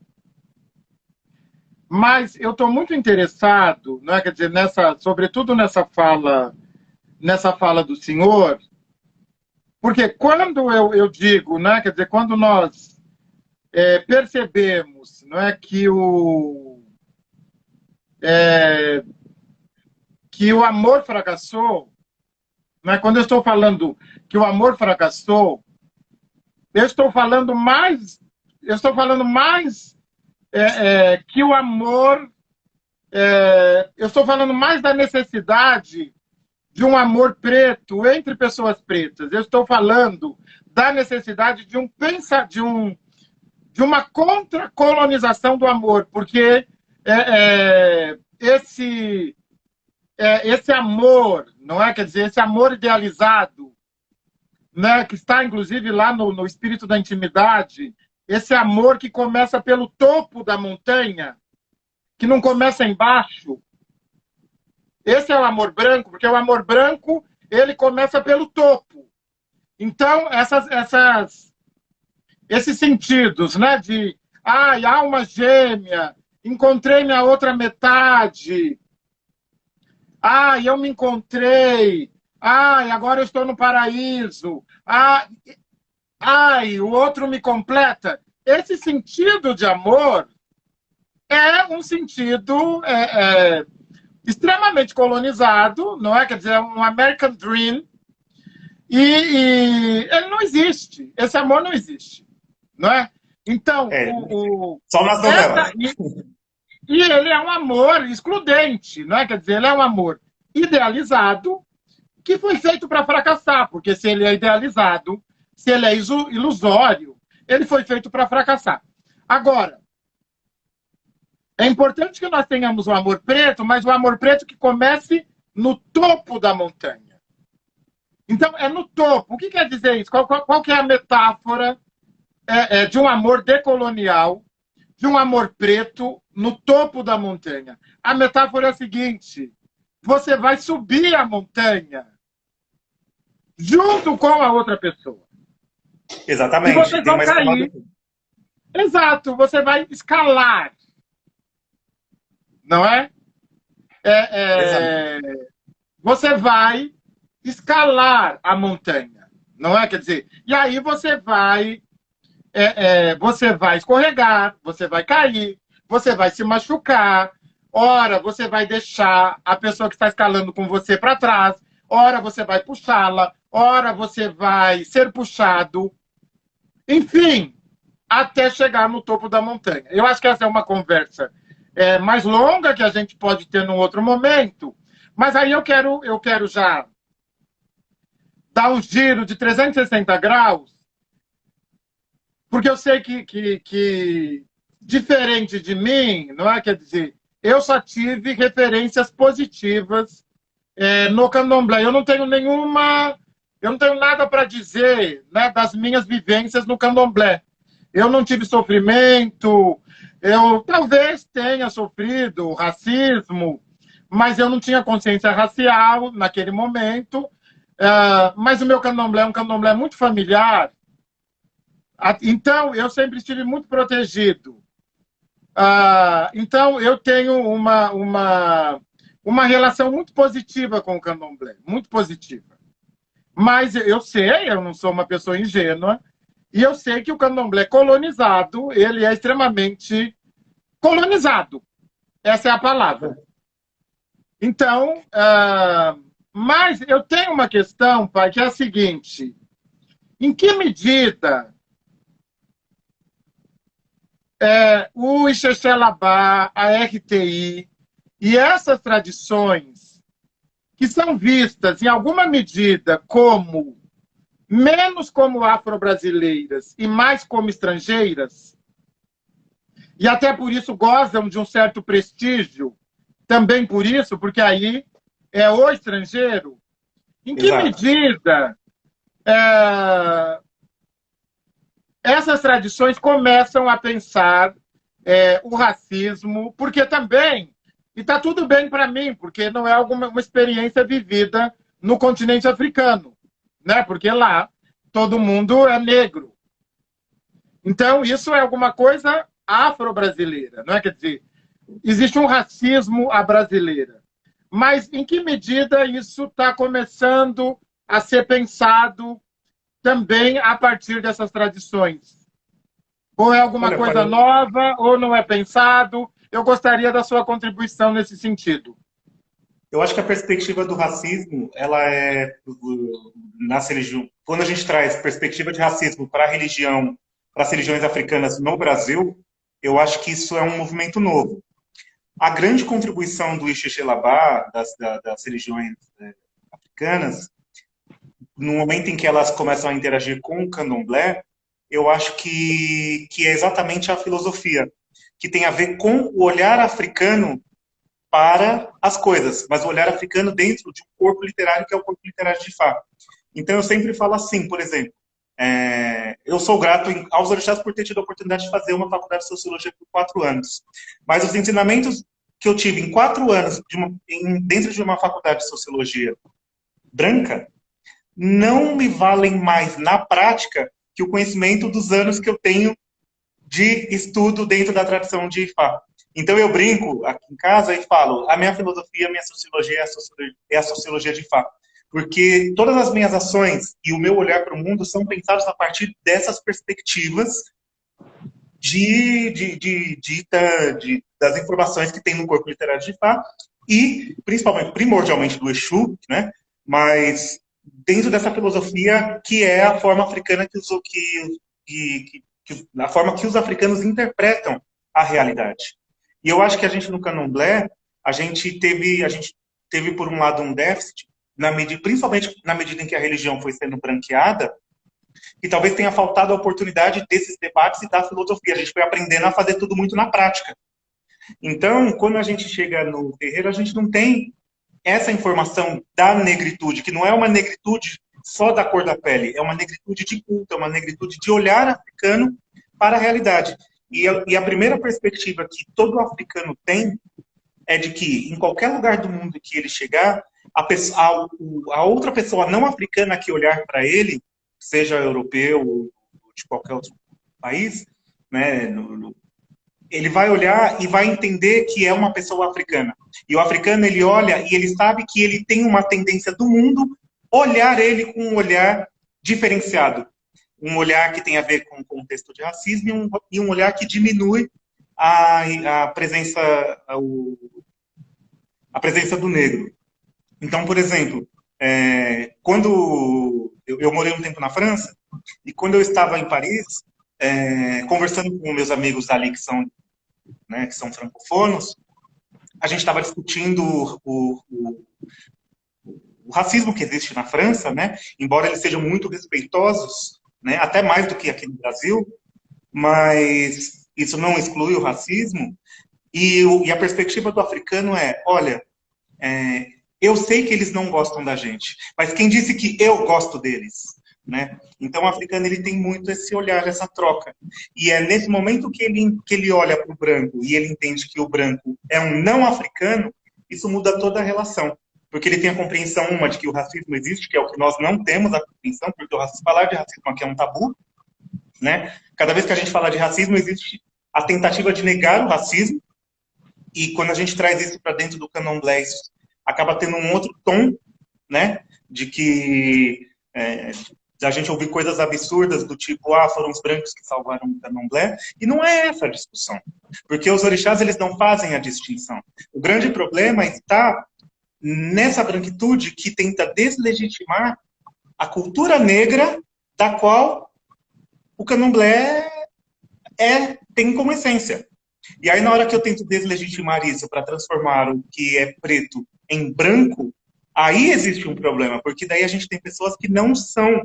Mas eu estou muito interessado, não é? Quer dizer, sobretudo nessa fala do senhor, porque quando eu digo, né, quer dizer, quando nós percebemos, não é, que o amor fracassou, né, quando eu estou falando que o amor fracassou, eu estou falando mais que o amor, eu estou falando mais da necessidade de um amor preto entre pessoas pretas. Eu estou falando da necessidade de uma contra-colonização do amor, porque esse amor, não é? Quer dizer, esse amor idealizado, né, que está inclusive lá no espírito da intimidade, esse amor que começa pelo topo da montanha, que não começa embaixo. Esse é o amor branco, porque o amor branco, ele começa pelo topo. Então, esses sentidos, né, de alma gêmea, encontrei minha outra metade, eu me encontrei, agora eu estou no paraíso, o outro me completa. Esse sentido de amor é um sentido extremamente colonizado, não é? Quer dizer, é um American Dream, e ele não existe. Esse amor não existe, não é? Então, só nas novelas. E ele é um amor excludente, não é? Quer dizer, ele é um amor idealizado que foi feito para fracassar, porque se ele é idealizado, se ele é ilusório, ele foi feito para fracassar. Agora, é importante que nós tenhamos o amor preto, mas o amor preto que comece no topo da montanha. Então, é no topo. O que quer dizer isso? Qual que é a metáfora de um amor decolonial, de um amor preto no topo da montanha? A metáfora é a seguinte: você vai subir a montanha junto com a outra pessoa. Exatamente. E vocês vão cair. Exato, você vai escalar. Não é? Você vai escalar a montanha, não é? Quer dizer, e aí você vai escorregar, você vai cair, você vai se machucar, ora você vai deixar a pessoa que está escalando com você para trás, ora você vai puxá-la, ora você vai ser puxado, enfim, até chegar no topo da montanha. Eu acho que essa é uma conversa mais longa, que a gente pode ter num outro momento, mas aí eu quero já dar um giro de 360 graus, porque eu sei que diferente de mim, não é? Quer dizer, eu só tive referências positivas no candomblé. Eu não tenho nada para dizer, né, das minhas vivências no candomblé. Eu não tive sofrimento, eu talvez tenha sofrido racismo, mas eu não tinha consciência racial naquele momento. Mas o meu candomblé é um candomblé muito familiar, então eu sempre estive muito protegido. Então eu tenho uma relação muito positiva com o candomblé, muito positiva. Mas eu sei, eu não sou uma pessoa ingênua, e eu sei que o candomblé colonizado, ele é extremamente colonizado. Essa é a palavra. Então, mas eu tenho uma questão, pai, que é a seguinte: em que medida o Ixexelabá, a RTI e essas tradições que são vistas, em alguma medida, como menos como afro-brasileiras e mais como estrangeiras, e até por isso gozam de um certo prestígio, também por isso, porque aí é o estrangeiro, em que medida essas tradições começam a pensar o racismo, porque também, e está tudo bem para mim, porque não é uma experiência vivida no continente africano, né? Porque lá todo mundo é negro. Então, isso é alguma coisa afro-brasileira, não é? Quer dizer, existe um racismo à brasileira. Mas em que medida isso está começando a ser pensado também a partir dessas tradições? Ou é alguma coisa nova, ou não é pensado? Eu gostaria da sua contribuição nesse sentido. Eu acho que a perspectiva do racismo, ela é nas religiões. Quando a gente traz perspectiva de racismo para a religião, para as religiões africanas no Brasil, eu acho que isso é um movimento novo. A grande contribuição do Ixexelabá, das religiões africanas, no momento em que elas começam a interagir com o candomblé, eu acho que é exatamente a filosofia, que tem a ver com o olhar africano para as coisas, mas o olhar africano dentro de um corpo literário, que é o corpo literário de Ifá. Então eu sempre falo assim, por exemplo, eu sou grato aos orixás por ter tido a oportunidade de fazer uma faculdade de Sociologia por 4 anos, mas os ensinamentos que eu tive em 4 anos dentro de uma faculdade de Sociologia branca não me valem mais na prática que o conhecimento dos anos que eu tenho de estudo dentro da tradição de Ifá. Então eu brinco aqui em casa e falo, a minha filosofia, a minha sociologia é a sociologia de Ifá. Porque todas as minhas ações e o meu olhar para o mundo são pensados a partir dessas perspectivas das informações que tem no corpo literário de Ifá e, principalmente, primordialmente do Exu, né? Mas dentro dessa filosofia que é a forma africana a forma que os africanos interpretam a realidade. E eu acho que a gente no candomblé, a gente teve por um lado um déficit, principalmente na medida em que a religião foi sendo branqueada, e talvez tenha faltado a oportunidade desses debates e da filosofia. A gente foi aprendendo a fazer tudo muito na prática. Então, quando a gente chega no terreiro, a gente não tem essa informação da negritude, que não é uma negritude só da cor da pele, é uma negritude de culto, é uma negritude de olhar africano para a realidade. E a primeira perspectiva que todo africano tem é de que, em qualquer lugar do mundo que ele chegar, a outra pessoa não africana que olhar para ele, seja europeu ou de qualquer outro país, né, ele vai olhar e vai entender que é uma pessoa africana. E o africano, ele olha e ele sabe que ele tem uma tendência do mundo olhar ele com um olhar diferenciado. Um olhar que tem a ver com o contexto de racismo e um olhar que diminui a presença do negro. Então, por exemplo, quando eu morei um tempo na França, e quando eu estava em Paris, conversando com meus amigos ali que são francofonos, a gente estava discutindo o o racismo que existe na França, né? Embora eles sejam muito respeitosos, né? Até mais do que aqui no Brasil, mas isso não exclui o racismo. E a perspectiva do africano é, olha, eu sei que eles não gostam da gente, mas quem disse que eu gosto deles? Né? Então o africano ele tem muito esse olhar, essa troca. E é nesse momento que ele olha para o branco e ele entende que o branco é um não africano, isso muda toda a relação. Porque ele tem a compreensão, uma, de que o racismo existe, que é o que nós não temos a compreensão, porque falar de racismo aqui é um tabu. Né? Cada vez que a gente fala de racismo, existe a tentativa de negar o racismo, e quando a gente traz isso para dentro do candomblé, isso acaba tendo um outro tom, né? De que a gente ouvir coisas absurdas do tipo, foram os brancos que salvaram o candomblé, e não é essa a discussão. Porque os orixás, eles não fazem a distinção. O grande problema está nessa branquitude que tenta deslegitimar a cultura negra da qual o candomblé tem como essência. E aí, na hora que eu tento deslegitimar isso para transformar o que é preto em branco, aí existe um problema, porque daí a gente tem pessoas que não são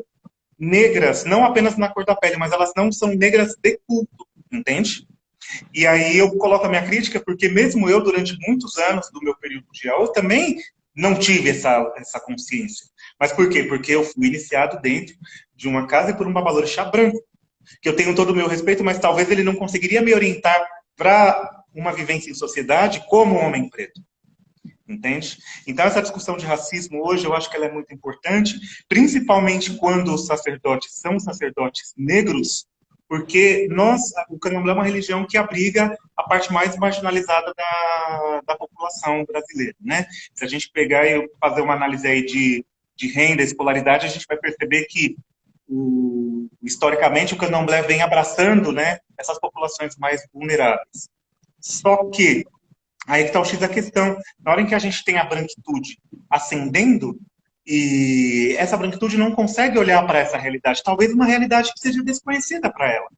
negras, não apenas na cor da pele, mas elas não são negras de culto, entende? E aí eu coloco a minha crítica, porque mesmo eu, durante muitos anos do meu período de aula, também não tive essa consciência. Mas por quê? Porque eu fui iniciado dentro de uma casa e por um babalorixá branco, que eu tenho todo o meu respeito, mas talvez ele não conseguiria me orientar para uma vivência em sociedade como homem preto. Entende? Então, essa discussão de racismo hoje, eu acho que ela é muito importante, principalmente quando os sacerdotes são sacerdotes negros, porque o candomblé é uma religião que abriga a parte mais marginalizada da população brasileira, né? Se a gente pegar e fazer uma análise aí de renda, escolaridade, a gente vai perceber que historicamente o candomblé vem abraçando, né, essas populações mais vulneráveis. Só que aí que está o X da questão. Na hora em que a gente tem a branquitude ascendendo, e essa branquitude não consegue olhar para essa realidade, talvez uma realidade que seja desconhecida para ela.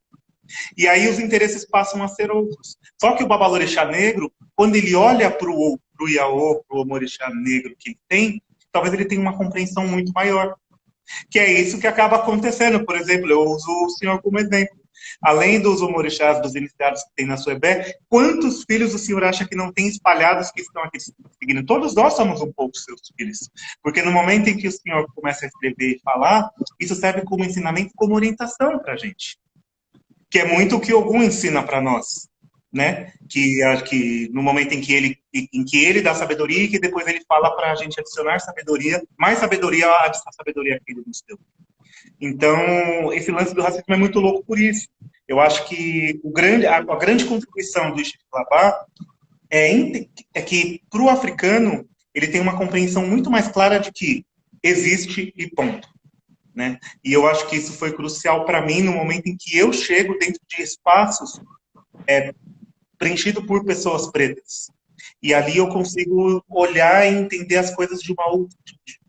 E aí os interesses passam a ser outros. Só que o babalorixá negro, quando ele olha para o Iaô, para o omorixá negro que ele tem, talvez ele tenha uma compreensão muito maior. Que é isso que acaba acontecendo. Por exemplo, eu uso o senhor como exemplo. Além dos omorixás, dos iniciados que tem na Suebé, quantos filhos o senhor acha que não tem espalhados que estão aqui seguindo? Todos nós somos um pouco seus filhos. Porque no momento em que o senhor começa a escrever e falar, isso serve como ensinamento, como orientação para a gente. Que é muito o que Ogum ensina para nós. Né? Que no momento em que ele dá sabedoria e que depois ele fala para a gente adicionar sabedoria, mais sabedoria à sabedoria que ele nos deu. Então, esse lance do racismo é muito louco por isso. Eu acho que a grande contribuição do Ishiflabá é que, para o africano, ele tem uma compreensão muito mais clara de que existe e ponto. Né? E eu acho que isso foi crucial para mim no momento em que eu chego dentro de espaços preenchido por pessoas pretas. E ali eu consigo olhar e entender as coisas de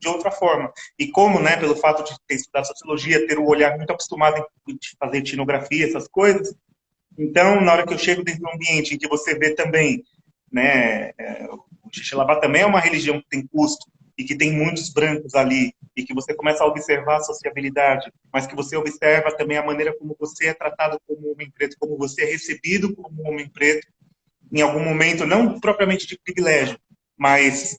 outra forma. E como, né, pelo fato de ter estudado sociologia, ter o olhar muito acostumado em fazer etnografia, essas coisas, então, na hora que eu chego dentro de um ambiente em que você vê também, né, o Xixelabá também é uma religião que tem custo, e que tem muitos brancos ali, e que você começa a observar a sociabilidade, mas que você observa também a maneira como você é tratado como homem preto, como você é recebido como homem preto, em algum momento, não propriamente de privilégio, mas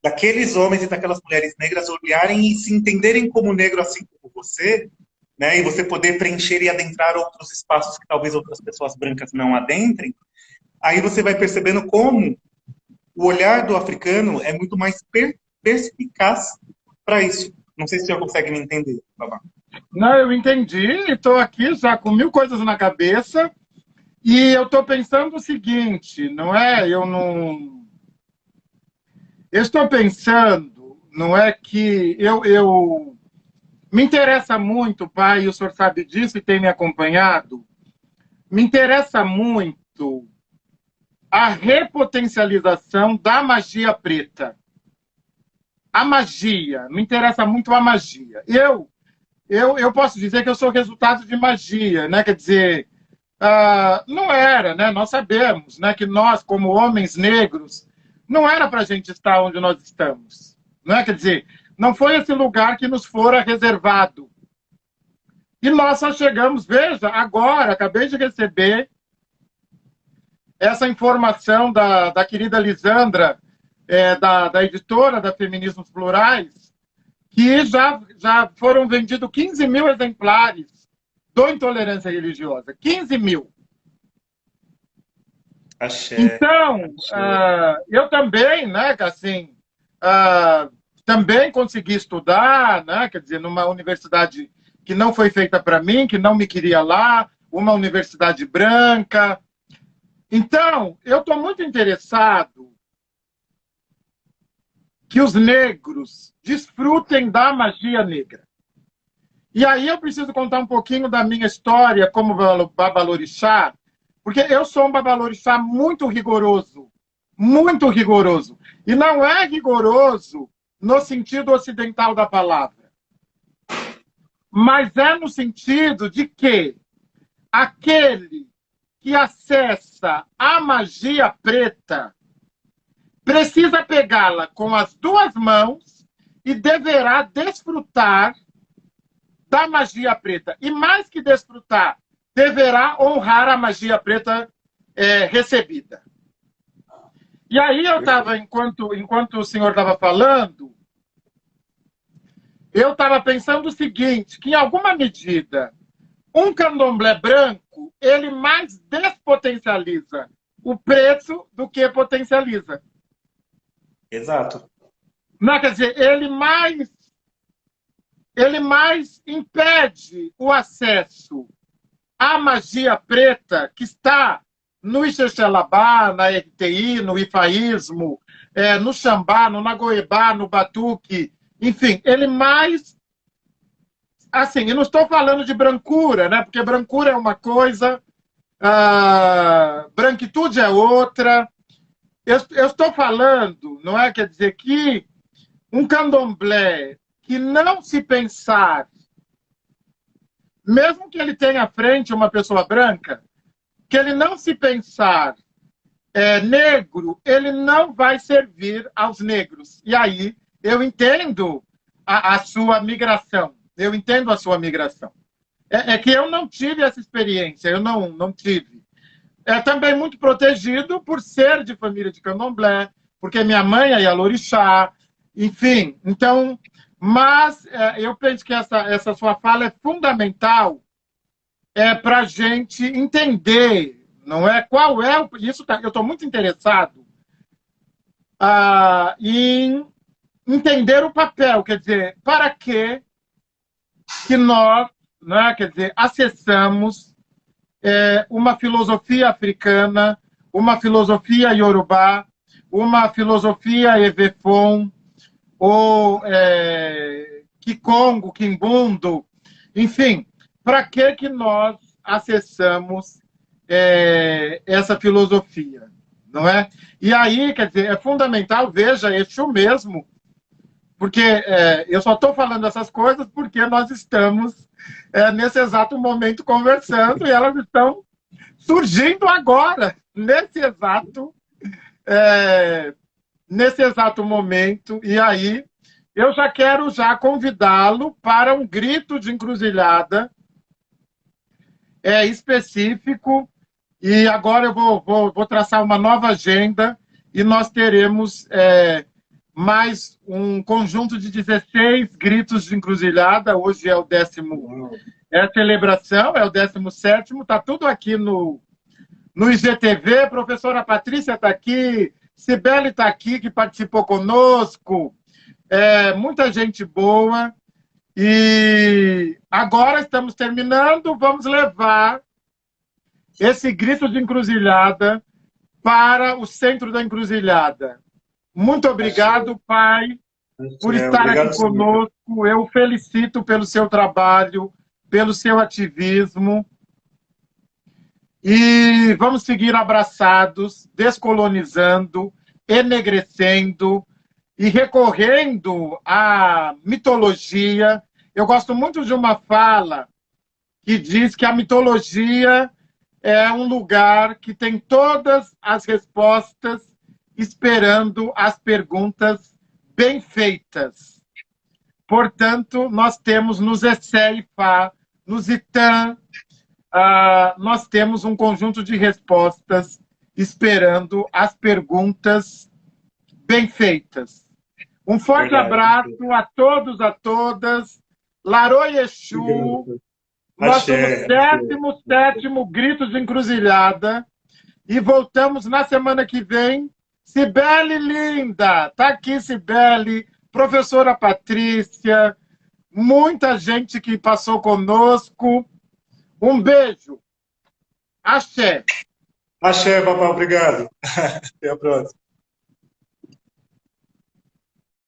daqueles homens e daquelas mulheres negras olharem e se entenderem como negro assim como você, né, e você poder preencher e adentrar outros espaços que talvez outras pessoas brancas não adentrem, aí você vai percebendo como o olhar do africano é muito mais perspicaz para isso. Não sei se o senhor consegue me entender, Babá. Não, eu entendi. Estou aqui já com 1000 coisas na cabeça. E eu estou pensando o seguinte, não é? Eu estou pensando, não é que eu me interessa muito, pai, e o senhor sabe disso e tem me acompanhado, me interessa muito a repotencialização da magia preta. A magia, me interessa muito a magia. Eu posso dizer que eu sou resultado de magia, né? Quer dizer, não era, né? Nós sabemos, né, que nós, como homens negros, não era para a gente estar onde nós estamos. Não é? Quer dizer, não foi esse lugar que nos fora reservado. E nós só chegamos, veja, agora, acabei de receber essa informação da querida Lisandra, da editora da Feminismos Plurais, que já foram vendidos 15 mil exemplares do Intolerância Religiosa. 15 mil. Axé. Então, eu também, né, assim, também consegui estudar, né, quer dizer, numa universidade que não foi feita para mim, que não me queria lá, uma universidade branca. Então, eu estou muito interessado que os negros desfrutem da magia negra. E aí eu preciso contar um pouquinho da minha história como babalorixá, porque eu sou um babalorixá muito rigoroso. Muito rigoroso. E não é rigoroso no sentido ocidental da palavra. Mas é no sentido de que aquele que acessa a magia preta precisa pegá-la com as duas mãos e deverá desfrutar da magia preta. E mais que desfrutar, deverá honrar a magia preta recebida. E aí eu estava, enquanto o senhor estava falando, eu estava pensando o seguinte, que em alguma medida, um candomblé branco, ele mais despotencializa o preto do que potencializa. Exato. Não, quer dizer, ele mais impede o acesso à magia preta que está no Ixexelabá, na RTI, no ifaísmo, no Xambá, no Nagoebá, no Batuque, enfim, ele mais... Assim, eu não estou falando de brancura, né? Porque brancura é uma coisa, branquitude é outra. Eu estou falando, não é? Quer dizer que um candomblé que não se pensar, mesmo que ele tenha à frente uma pessoa branca, que ele não se pensar negro, ele não vai servir aos negros. E aí eu entendo a sua migração. Eu entendo a sua migração. É que eu não tive essa experiência, eu não tive. É também muito protegido por ser de família de candomblé, porque minha mãe é Yalorixá, enfim. Então, mas eu penso que essa sua fala é fundamental para a gente entender, não é? Qual é isso? Eu estou muito interessado em entender o papel, quer dizer, para que nós, né, quer dizer, acessamos uma filosofia africana, uma filosofia iorubá, uma filosofia evefon, ou kikongo, kimbundo, enfim, para que nós acessamos essa filosofia, não é? E aí, quer dizer, é fundamental, veja, Exu mesmo, porque eu só estou falando essas coisas porque nós estamos nesse exato momento conversando e elas estão surgindo agora, nesse exato momento. E aí eu já quero convidá-lo para um grito de encruzilhada específico. E agora eu vou traçar uma nova agenda e nós teremos... mais um conjunto de 16 gritos de encruzilhada. Hoje é o 10º, a celebração, é o 17º, está tudo aqui no IGTV. A professora Patrícia está aqui, Cibele está aqui, que participou conosco, muita gente boa. E agora estamos terminando, vamos levar esse grito de encruzilhada para o centro da encruzilhada. Muito obrigado, pai, por estar aqui conosco. Eu o felicito pelo seu trabalho, pelo seu ativismo. E vamos seguir abraçados, descolonizando, enegrecendo e recorrendo à mitologia. Eu gosto muito de uma fala que diz que a mitologia é um lugar que tem todas as respostas esperando as perguntas bem feitas. Portanto, nós temos nos Essé e Fá, nos Itan, nós temos um conjunto de respostas esperando as perguntas bem feitas. Um forte abraço a todos, a todas. Laroi Exu, nosso 17º Grito de Encruzilhada. E voltamos na semana que vem. Cibele linda, tá aqui Cibele, professora Patrícia, muita gente que passou conosco. Um beijo. Axé. Axé, babá, obrigado. Até a próxima.